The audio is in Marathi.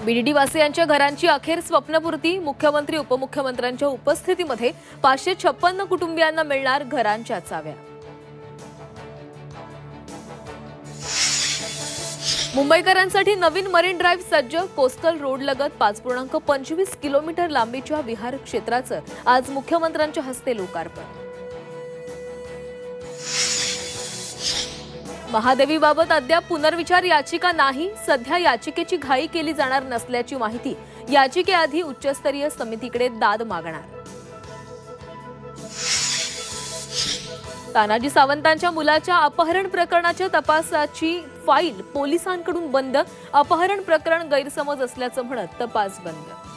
बीडीडी वासियांच्या घरांची अखेर स्वप्नपूर्ती। मुख्यमंत्री उपमुख्यमंत्र्यांच्या उपस्थितीमध्ये 556 कुटुंबियांना मिळणार घरांच्या चाव्या। मुंबईकरांसाठी नवीन मरीन ड्राईव्ह सज्ज। कोस्टल रोड लगत 5.25 किलोमीटर लांबीच्या विहार क्षेत्राचं आज मुख्यमंत्र्यांच्या हस्ते लोकार्पण। महादेवीबाबत अद्याप पुनर्विचार याचिका नाही। सध्या याचिकेची घाई केली जाणार नसल्याची माहिती। याचिकेआधी उच्चस्तरीय समितीकडे दाद मागणार। तानाजी सावंतांच्या मुलाच्या अपहरण प्रकरणाच्या तपासाची फाईल पोलिसांकडून बंद। अपहरण प्रकरण गैरसमज असल्याचं म्हणत तपास बंद।